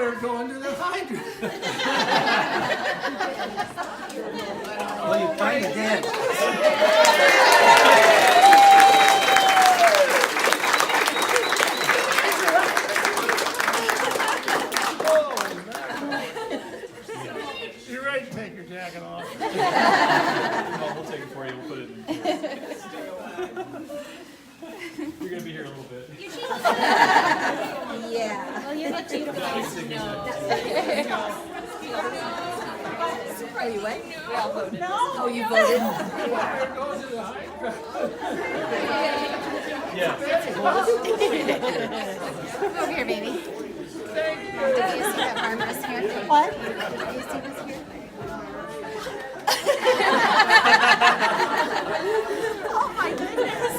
we're going to the hydrant. Well, you kind of did. You're ready to take your jacket off. We'll take it for you. We'll put it in. You're going to be here a little bit. Yeah. Well, you look beautiful. Are you what? We all voted. No. Oh, you voted? We're going to the hydrant. Yeah. Over here, baby. Did you see that farmer's here? What? Did you see this here? Oh my goodness.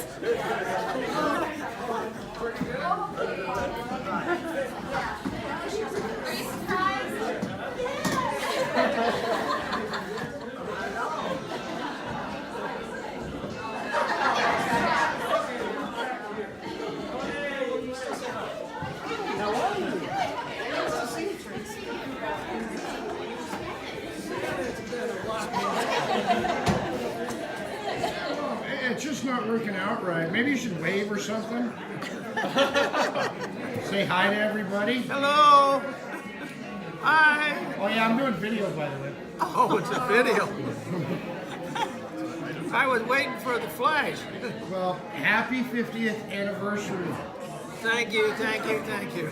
It's just not working out right. Maybe you should wave or something. Say hi to everybody. Hello. Hi. Oh yeah, I'm doing video by the way. Oh, it's a video. I was waiting for the flash. Well, happy 50th anniversary. Thank you, thank you, thank you.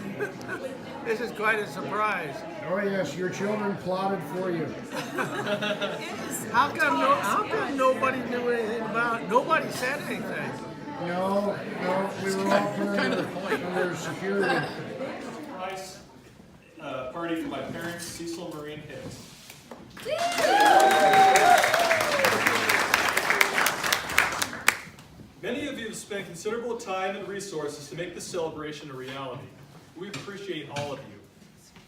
This is quite a surprise. Oh yes, your children plotted for you. How come nobody knew anything about it? Nobody said anything. No, we were all put under security. Surprise party for my parents, Cecil and Maureen Hicks. Many of you have spent considerable time and resources to make this celebration a reality. We appreciate all of you.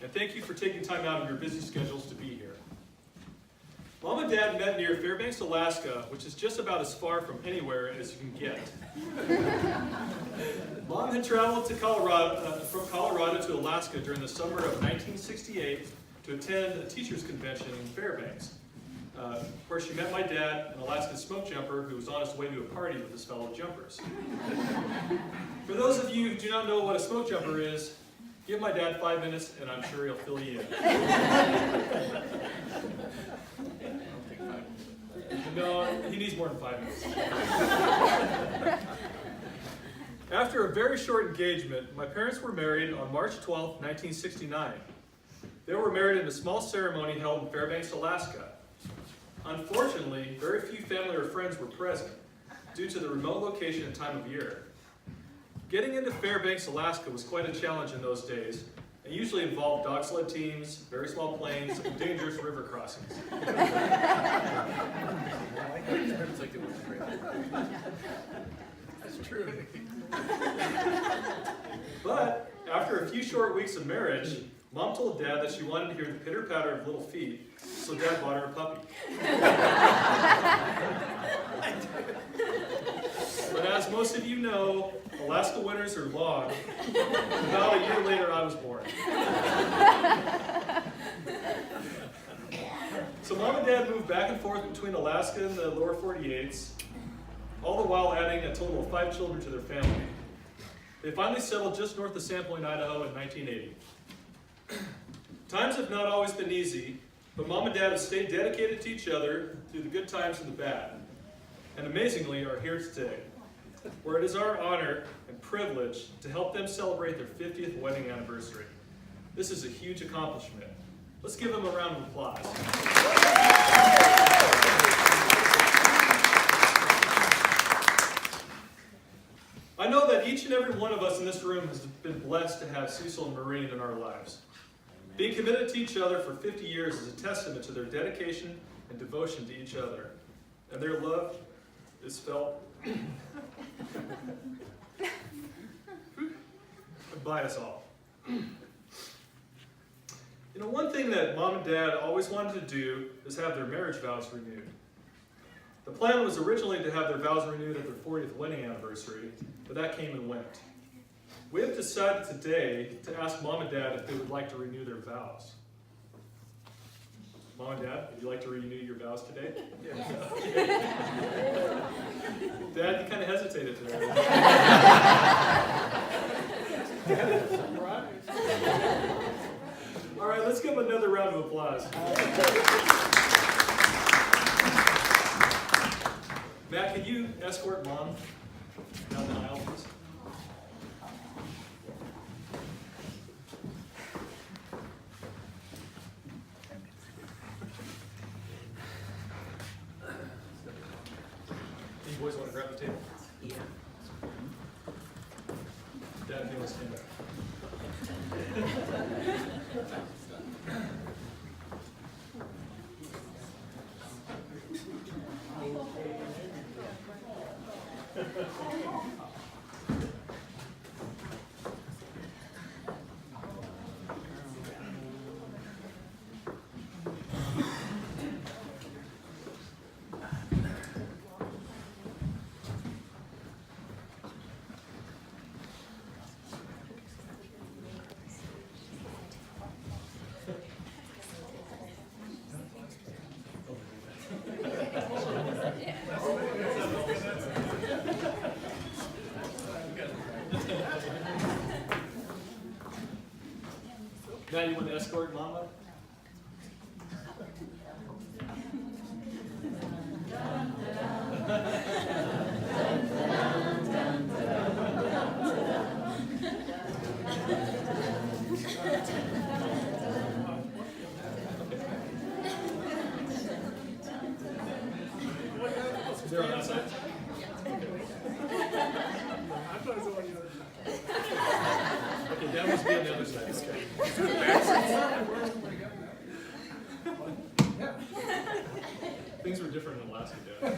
And thank you for taking time out of your busy schedules to be here. Mom and Dad met near Fairbanks, Alaska, which is just about as far from anywhere as you can get. Mom had traveled to from Colorado to Alaska during the summer of 1968 to attend a teachers' convention in Fairbanks. Where she met my dad, an Alaskan smoke jumper who was on his way to a party with his fellow jumpers. For those of you who do not know what a smoke jumper is, give my dad 5 minutes and I'm sure he'll fill you in. No, he needs more than 5 minutes. After a very short engagement, my parents were married on March 12, 1969. They were married in a small ceremony held in Fairbanks, Alaska. Unfortunately, very few family or friends were present due to the remote location and time of year. Getting into Fairbanks, Alaska was quite a challenge in those days and usually involved dog sled teams, very small planes, and dangerous river crossings. That's true. But after a few short weeks of marriage, Mom told Dad that she wanted to hear the pitter-patter of little feet, so Dad bought her a puppy. But as most of you know, Alaska winters are long. About a year later, I was born. So Mom and Dad moved back and forth between Alaska and the lower 48s, all the while adding a total of 5 children to their family. They finally settled just north of Sandpoint, Idaho in 1980. Times have not always been easy, but Mom and Dad have stayed dedicated to each other through the good times and the bad, and amazingly are here today, where it is our honor and privilege to help them celebrate their 50th wedding anniversary. This is a huge accomplishment. Let's give them a round of applause. I know that each and every one of us in this room has been blessed to have Cecil and Maureen in our lives. Being committed to each other for 50 years is a testament to their dedication and devotion to each other. And their love is felt by us all. You know, one thing that Mom and Dad always wanted to do is have their marriage vows renewed. The plan was originally to have their vows renewed at their 40th wedding anniversary, but that came and went. We have decided today to ask Mom and Dad if they would like to renew their vows. Mom and Dad, would you like to renew your vows today? Yes. Dad, you kind of hesitated today. Surprise. All right, let's give them another round of applause. Matt, can you escort Mom down the aisle, please? You boys want to grab the table? Yeah. Dad, if you want to stand up. Now you want to escort Mama? Is there on that side? I thought it was on the other side. Okay, Dad must be on the other side. Okay. Things were different in Alaska, Dad.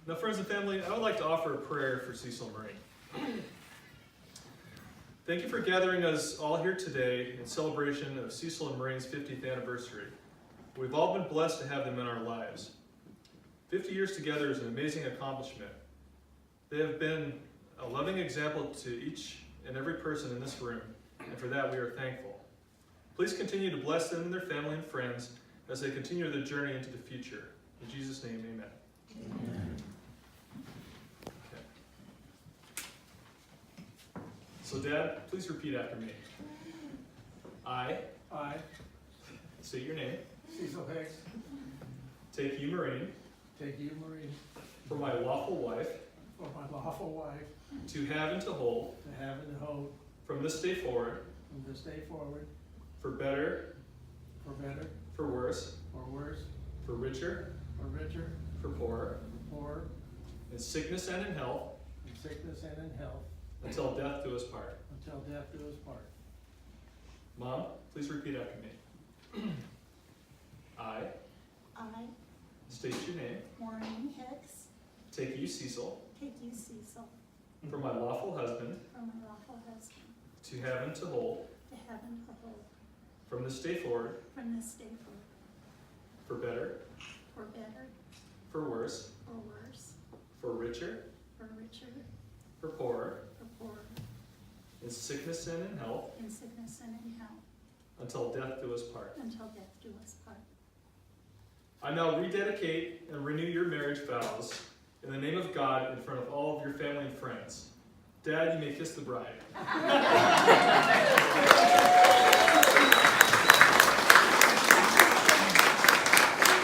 Now, friends and family, I would like to offer a prayer for Cecil and Maureen. Thank you for gathering us all here today in celebration of Cecil and Maureen's 50th anniversary. We've all been blessed to have them in our lives. 50 years together is an amazing accomplishment. They have been a loving example to each and every person in this room, and for that we are thankful. Please continue to bless them and their family and friends as they continue their journey into the future. In Jesus' name, amen. Amen. Okay. So Dad, please repeat after me. I state your name. Cecil Hicks, Take you, Maureen, take you, Maureen, for my lawful wife, for my lawful wife, to have and to hold, to have and to hold from this day forward, from this day forward, for better, for better, for worse, for worse, for richer, for richer, for poorer, for poorer, in sickness and in health, in sickness and in health, until death do us part. until death do us part. Mom, please repeat after me. I I, state your name. Maureen Hicks, Take you, Cecil, take you, Cecil, for my lawful husband, for my lawful husband, to have and to hold, to have and to hold, from this day forward, from this day forward, for better, for better, for worse, for worse, for richer, for richer, for poorer, for poorer, in sickness and in health, in sickness and in health, until death do us part. until death do us part. I now rededicate and renew your marriage vows in the name of God in front of all of your family and friends. Dad, you may kiss the bride.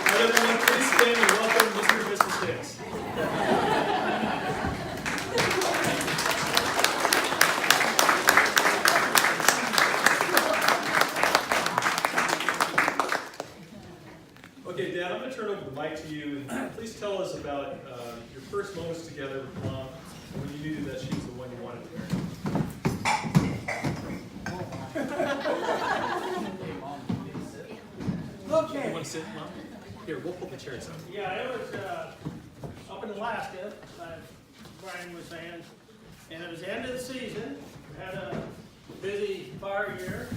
Would everyone please stand and welcome Mr. and Mrs. Hicks. Okay, Dad, I'm going to turn over the mic to you, and please tell us about your first moments together with Mom, and when you knew that she was the one you wanted to marry. Okay. You want to sit, Mom? Here, we'll pull the chairs up. Yeah, it was up in Alaska, like Brian was saying, and it was the end of the season. We had a busy fire year,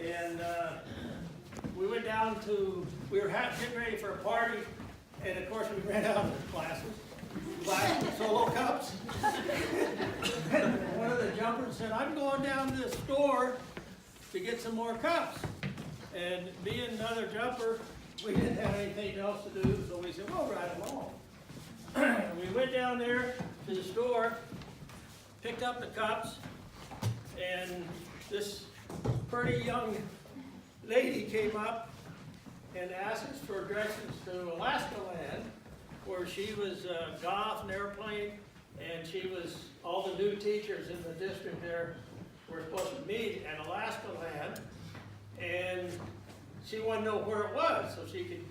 and we went down to, we were getting ready for a party, and of course we ran out of classes. buy solo cups. And one of the jumpers said, I'm going down to the store to get some more cups. And being another jumper, we didn't have anything else to do, so we said, well, ride along. We went down there to the store, picked up the cups, and this pretty young lady came up and asked us for directions to Alaska Land, where she was got off an airplane, and she was, all the new teachers in the district there were supposed to meet at Alaska Land, and she wanted to know where it was so she could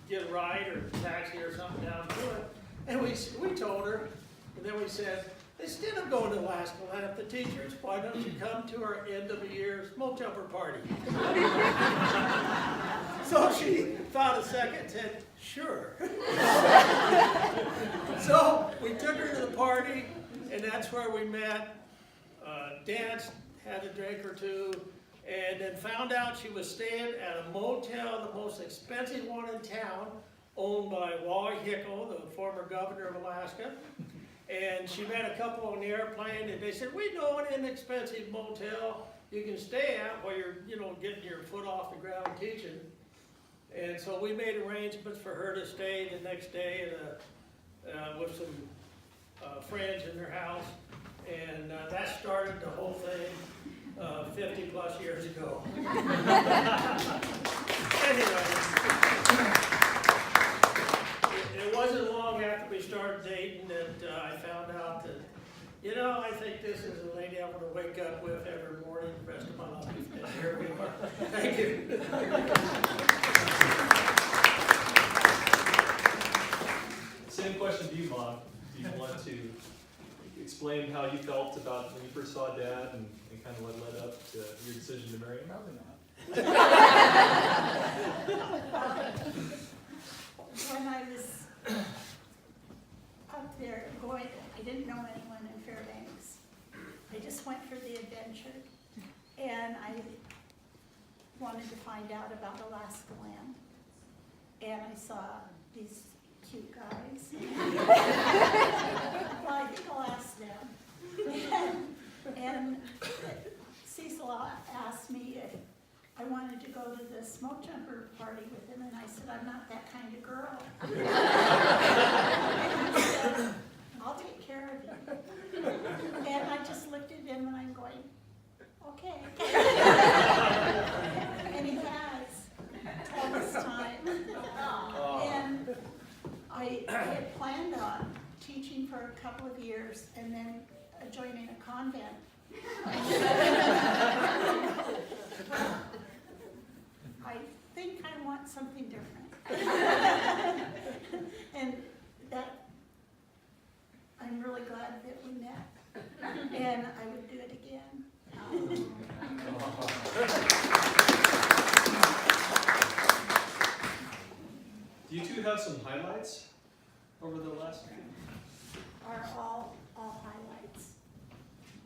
get a ride or a taxi or something down to it. And we told her, and then we said, instead of going to Alaska Land at the teachers, why don't you come to our end of the year smoke jumper party? So she thought a second and said, sure. So we took her to the party, and that's where we met, danced, had a drink or two, and then found out she was staying at a motel, the most expensive one in town, owned by Wally Hickel, the former governor of Alaska. And she met a couple on the airplane, and they said, we know an inexpensive motel you can stay at while you're, getting your foot off the ground teaching. And so we made arrangements for her to stay the next day with some friends in their house. And that started the whole thing 50 plus years ago. Anyway, it wasn't long after we started dating that I found out that, I think this is a lady I want to wake up with every morning the rest of my life. And here we are. Thank you. Same question to you, Mom. Do you want to explain how you felt about when you first saw Dad and kind of what led up to your decision to marry him? Probably not. When I was up there going, I didn't know anyone in Fairbanks. I just went for the adventure, and I wanted to find out about Alaska Land. And I saw these cute guys. Well, I think I'll ask them. And Cecil asked me if I wanted to go to the smoke jumper party with him, and I said, I'm not that kind of girl. And he said, I'll take care of you. And I just looked at him and I'm going, okay. And he has all this time. And I had planned on teaching for a couple of years and then joining a convent. I think I want something different. And that, I'm really glad that we met. And I would do it again. Do you two have some highlights over the last few? Are all highlights.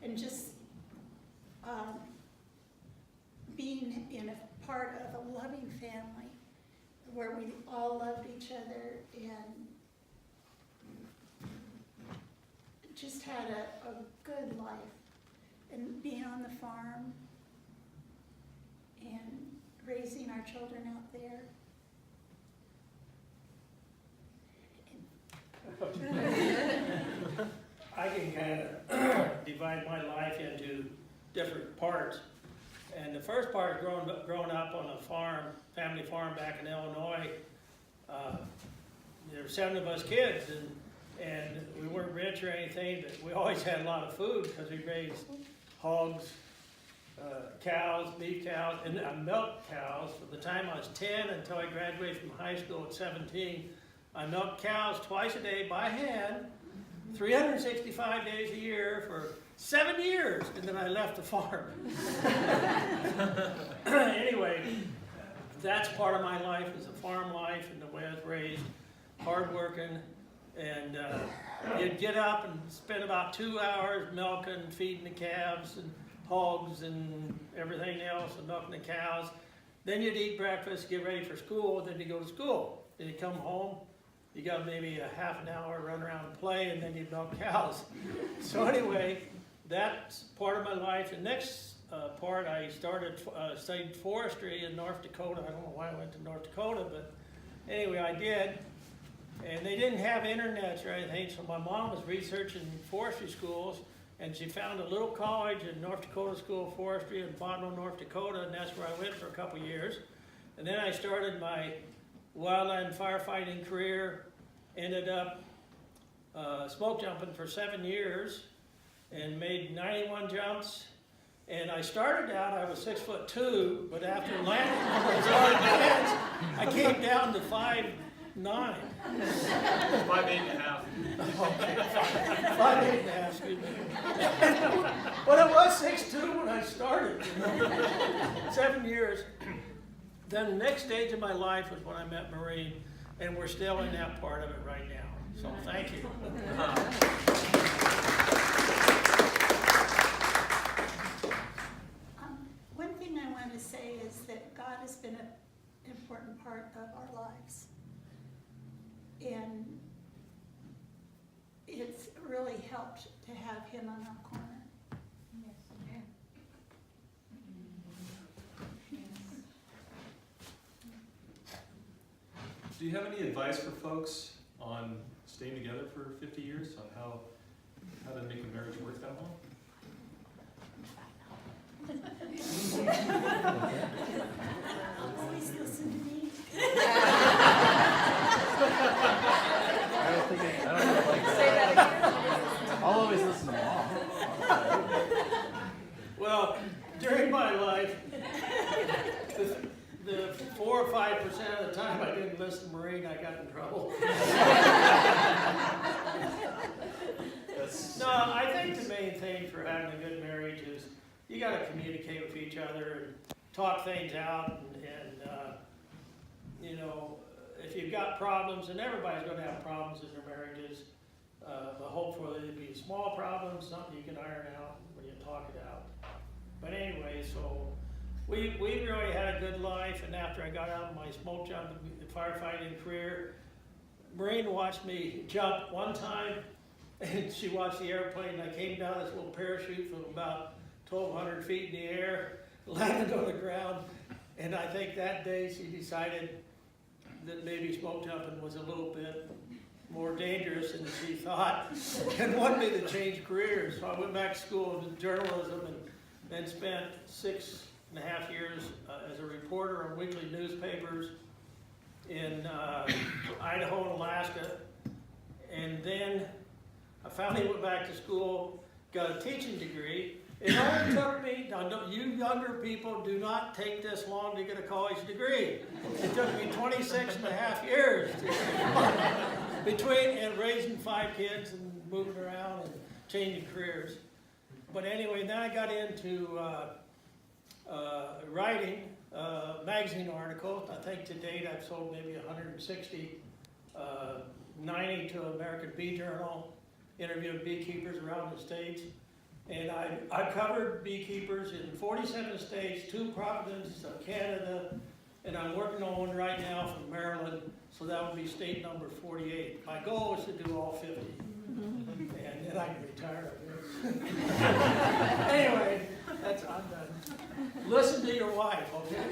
And just being in a part of a loving family where we all loved each other and just had a good life. And being on the farm and raising our children out there. I can kind of divide my life into different parts. And the first part, growing up on a farm, family farm back in Illinois, there were 7 of us kids, and we weren't rich or anything, but we always had a lot of food because we raised hogs, cows, beef cows, and milk cows. From the time I was 10 until I graduated from high school at 17, I milked cows twice a day by hand, 365 days a year for 7 years, and then I left the farm. Anyway, that's part of my life, is a farm life and the way I was raised, hardworking, and you'd get up and spend about 2 hours milking, feeding the calves and hogs and everything else, and milking the cows. Then you'd eat breakfast, get ready for school, then you'd go to school. Then you'd come home, you got maybe a half an hour run around and play, and then you milk cows. So anyway, that's part of my life. The next part, I studied forestry in North Dakota. I don't know why I went to North Dakota, but anyway, I did. And they didn't have internet or anything, so my mom was researching forestry schools, and she found a little college in North Dakota School of Forestry in Bonneville, North Dakota, and that's where I went for a couple years. And then I started my wildland firefighting career, ended up smoke jumping for 7 years, and made 91 jumps. And I started out, I was 6'2", but after landing on those hard pads, I came down to 5'9". 5'8.5". 5'8.5", excuse me. But I was 6'2" when I started, 7 years. Then the next stage of my life was when I met Maureen, and we're still in that part of it right now. So thank you. One thing I want to say is that God has been an important part of our lives. And it's really helped to have him on our corner. Do you have any advice for folks on staying together for 50 years, on how to make a marriage work that long? Always listen to me. I don't think I like that. Say that again. I'll always listen to Mom. Well, during my life, the 4 or 5% of the time I didn't listen to Maureen, I got in trouble. No, I think the main thing for having a good marriage is you got to communicate with each other and talk things out, and you know, if you've got problems, and everybody's going to have problems in their marriages, but hopefully it'll be small problems, something you can iron out when you talk it out. But anyway, so we really had a good life, and after I got out of my smoke jumping firefighting career, Maureen watched me jump one time, and she watched the airplane, and I came down this little parachute from about 1,200 feet in the air, landed on the ground, and I think that day she decided that maybe smoke jumping was a little bit more dangerous than she thought, and wanted me to change careers. So I went back to school in journalism, and then spent 6.5 years as a reporter on weekly newspapers in Idaho and Alaska. And then I finally went back to school, got a teaching degree. It only took me, now you younger people do not take this long to get a college degree. It took me 26.5 years between and raising 5 kids and moving around and changing careers. But anyway, then I got into writing magazine articles. I think to date I've sold maybe 160, 90 to American Bee Journal, interviewed beekeepers around the states. And I covered beekeepers in 47 states, 2 provinces of Canada, and I'm working on one right now from Maryland, so that would be state number 48. My goal is to do all 50, and then I can retire, I guess. Anyway, I'm done. Listen to your wife, okay?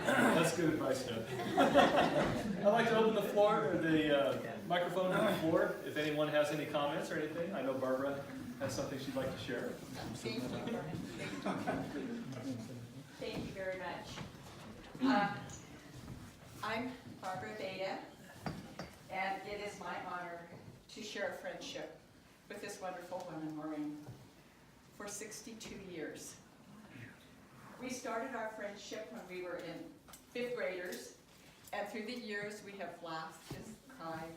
That's good advice, Doug. I'd like to open the floor, or the microphone to the floor, if anyone has any comments or anything. I know Barbara has something she'd like to share. Thank you. Thank you very much. I'm Barbara Beta, and it is my honor to share a friendship with this wonderful woman, Maureen, for 62 years. We started our friendship when we were in 5th graders, and through the years we have laughed and cried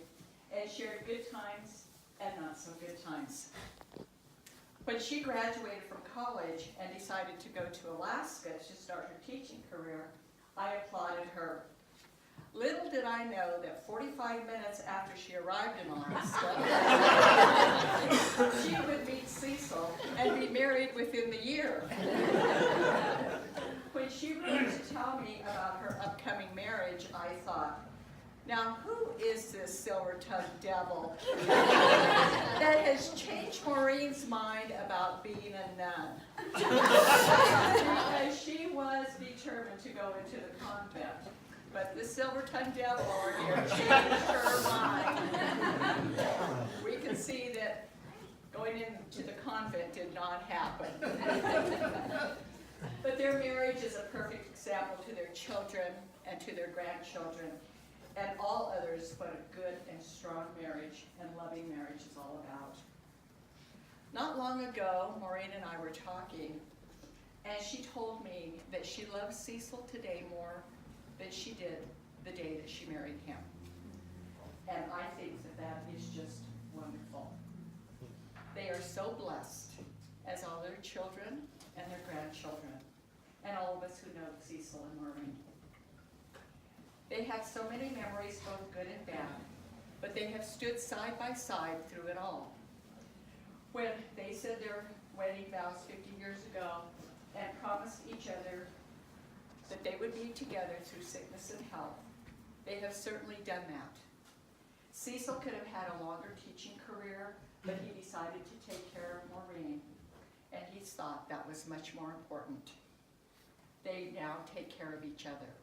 and shared good times and not so good times. When she graduated from college and decided to go to Alaska to start her teaching career, I applauded her. Little did I know that 45 minutes after she arrived in Alaska, she would meet Cecil and be married within the year. When she wrote to tell me about her upcoming marriage, I thought, Now, who is this silver-tongued devil that has changed Maureen's mind about being a nun? Because she was determined to go into the convent, but the silver-tongued devil over here changed her mind. We can see that going into the convent did not happen. But their marriage is a perfect example to their children and to their grandchildren and all others what a good and strong marriage and loving marriage is all about. Not long ago, Maureen and I were talking, and she told me that she loves Cecil today more than she did the day that she married him. And I think that that is just wonderful. They are so blessed, as all their children and their grandchildren, and all of us who know Cecil and Maureen. They have so many memories, both good and bad, but they have stood side by side through it all. When they said their wedding vows 50 years ago and promised each other that they would be together through sickness and health, they have certainly done that. Cecil could have had a longer teaching career, but he decided to take care of Maureen, and he thought that was much more important. They now take care of each other.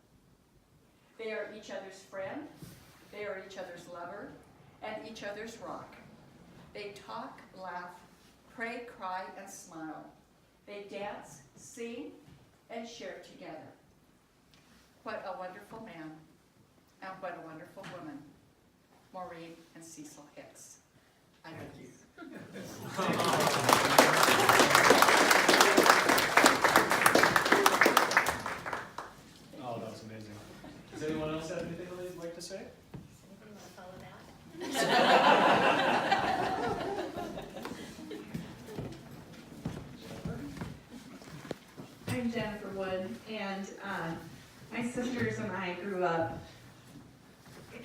They are each other's friend, they are each other's lover, and each other's rock. They talk, laugh, pray, cry, and smile. They dance, sing, and share together. What a wonderful man, and what a wonderful woman, Maureen and Cecil Hicks. I love you. Oh, that was amazing. Does anyone else have anything they'd like to say? Anything want to follow that? I'm Jennifer Wood, and my sisters and I grew up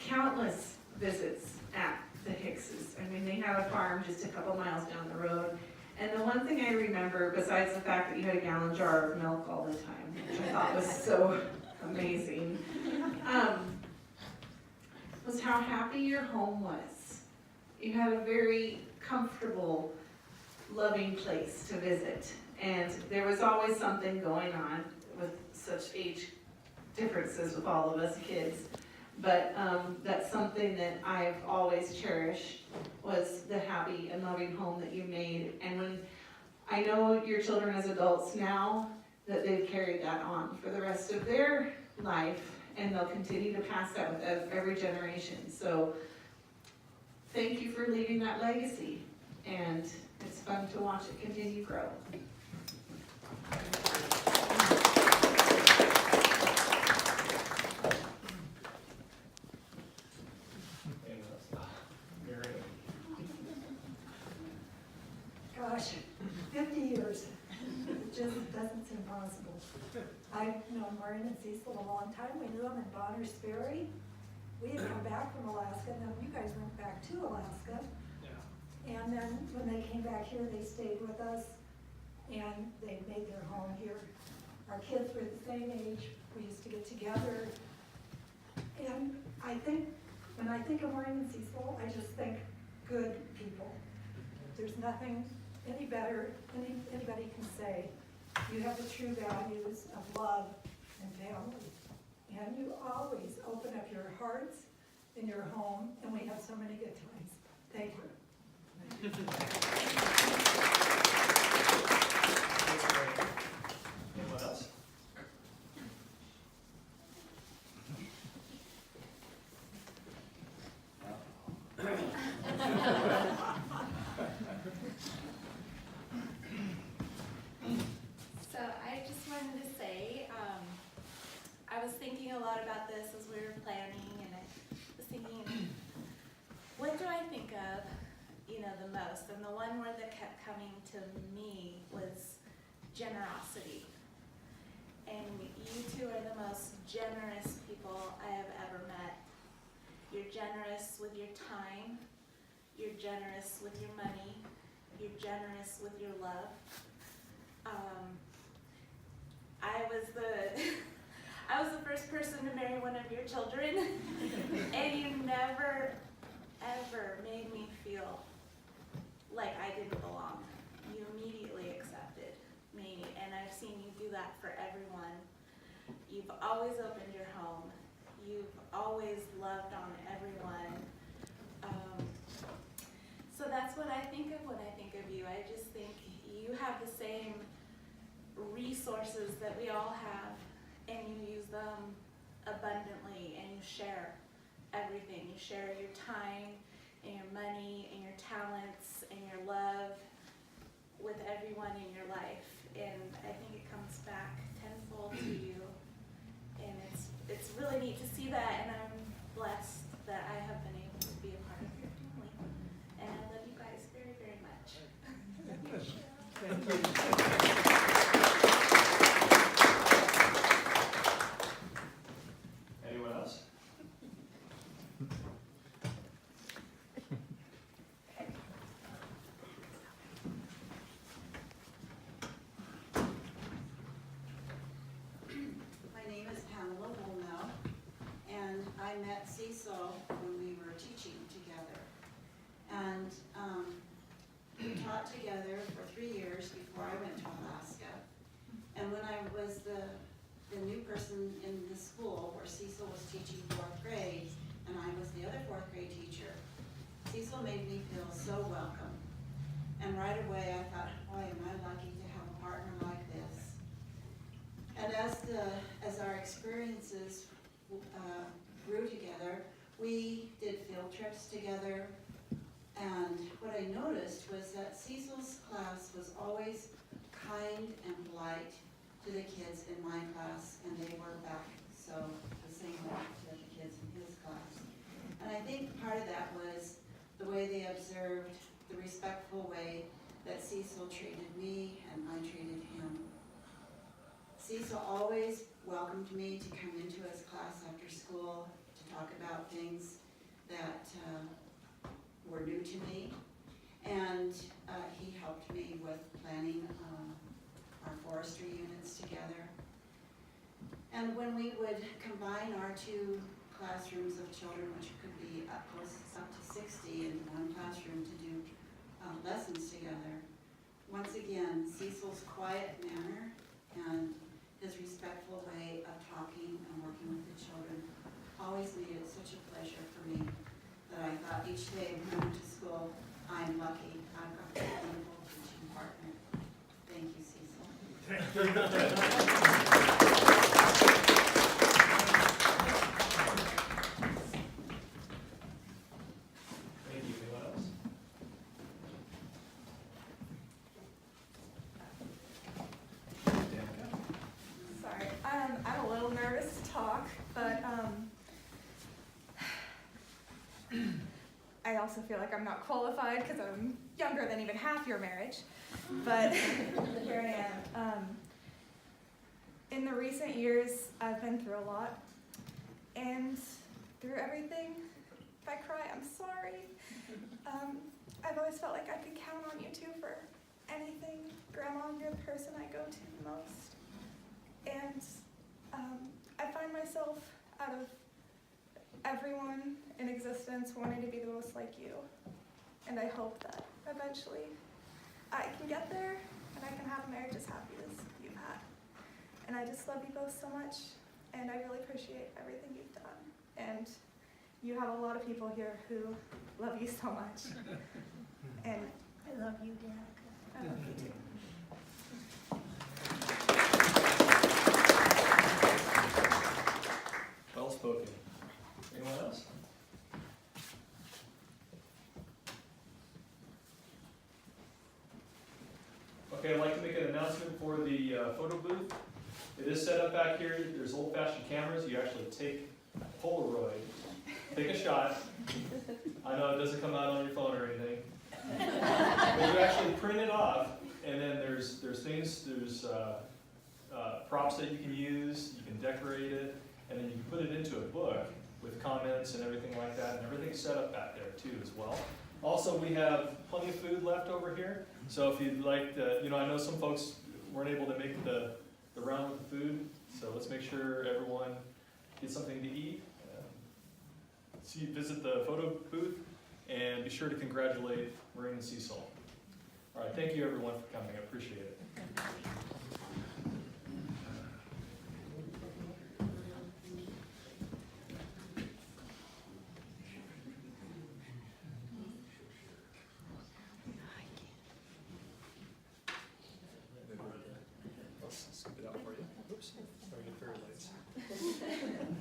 countless visits at the Hickses. I mean, they have a farm just a couple miles down the road. And the one thing I remember, besides the fact that you had a gallon jar of milk all the time, which I thought was so amazing, was how happy your home was. You had a very comfortable, loving place to visit. And there was always something going on with such age differences with all of us kids. But that's something that I've always cherished, was the happy and loving home that you made. And when I know your children as adults now, that they've carried that on for the rest of their life, and they'll continue to pass that with every generation. So thank you for leaving that legacy, and it's fun to watch it continue to grow. Gosh, 50 years. It just doesn't seem possible. I've known Maureen and Cecil a long time. We knew them in Bonners Ferry. We had come back from Alaska, and then you guys went back to Alaska. Yeah. And then when they came back here, they stayed with us, and they made their home here. Our kids were the same age. We used to get together. And I think, when I think of Maureen and Cecil, I just think good people. There's nothing any better anybody can say. You have the true values of love and family. And you always open up your hearts in your home, and we have so many good times. Thank you. Anyone else? So I just wanted to say, I was thinking a lot about this as we were planning, and I was thinking, what do I think of, the most? And the one word that kept coming to me was generosity. And you two are the most generous people I have ever met. You're generous with your time, you're generous with your money, you're generous with your love. I was the first first person to marry one of your children, and you never, ever made me feel like I didn't belong. You immediately accepted me, and I've seen you do that for everyone. You've always opened your home. You've always loved on everyone. So that's what I think of when I think of you. I just think you have the same resources that we all have, and you use them abundantly, and you share everything. You share your time, and your money, and your talents, and your love with everyone in your life. And I think it comes back tenfold to you. And it's really neat to see that, and I'm blessed that I have been able to be a part of your family. And I love you guys very, very much. Anyone else? My name is Pamela Woolnow, and I met Cecil when we were teaching together. And we taught together for 3 years before I went to Alaska. And when I was the new person in the school where Cecil was teaching 4th grade, and I was the other 4th grade teacher, Cecil made me feel so welcome. And right away I thought, boy, am I lucky to have a partner like this. And as our experiences grew together, we did field trips together. And what I noticed was that Cecil's class was always kind and polite to the kids in my class, and they were back so the same way to the kids in his class. And I think part of that was the way they observed the respectful way that Cecil treated me and I treated him. Cecil always welcomed me to come into his class after school to talk about things that were new to me. And he helped me with planning our forestry units together. And when we would combine our 2 classrooms of children, which could be up to 60 in one classroom to do lessons together, once again, Cecil's quiet manner and his respectful way of talking and working with the children always made it such a pleasure for me that I thought each day when I went to school, I'm lucky I've got a wonderful teaching partner. Thank you, Cecil. Thank you. Anyone else? Danica? Sorry, I'm a little nervous to talk, but I also feel like I'm not qualified because I'm younger than even half your marriage. But here I am. In the recent years, I've been through a lot, and through everything, if I cry, I'm sorry. I've always felt like I could count on you two for anything. Grandma, you're the person I go to the most. And I find myself out of everyone in existence wanting to be the most like you. And I hope that eventually I can get there and I can have a marriage as happy as you've had. And I just love you both so much, and I really appreciate everything you've done. And you have a lot of people here who love you so much. And I love you, Danica. I love you too. Well spoken. Anyone else? Okay, I'd like to make an announcement for the photo booth. It is set up back here. There's old-fashioned cameras. You actually take a Polaroid, take a shot. I know it doesn't come out on your phone or anything. But you actually print it off, and then there's props that you can use. You can decorate it, and then you can put it into a book with comments and everything like that, and everything's set up back there too as well. Also, we have plenty of food left over here, so if you'd like to, I know some folks weren't able to make the round with the food, so let's make sure everyone get something to eat, visit the photo booth, and be sure to congratulate Maureen and Cecil. All right, thank you everyone for coming. I appreciate it. I'll scoop it out for you. Oops, sorry to fairy lights.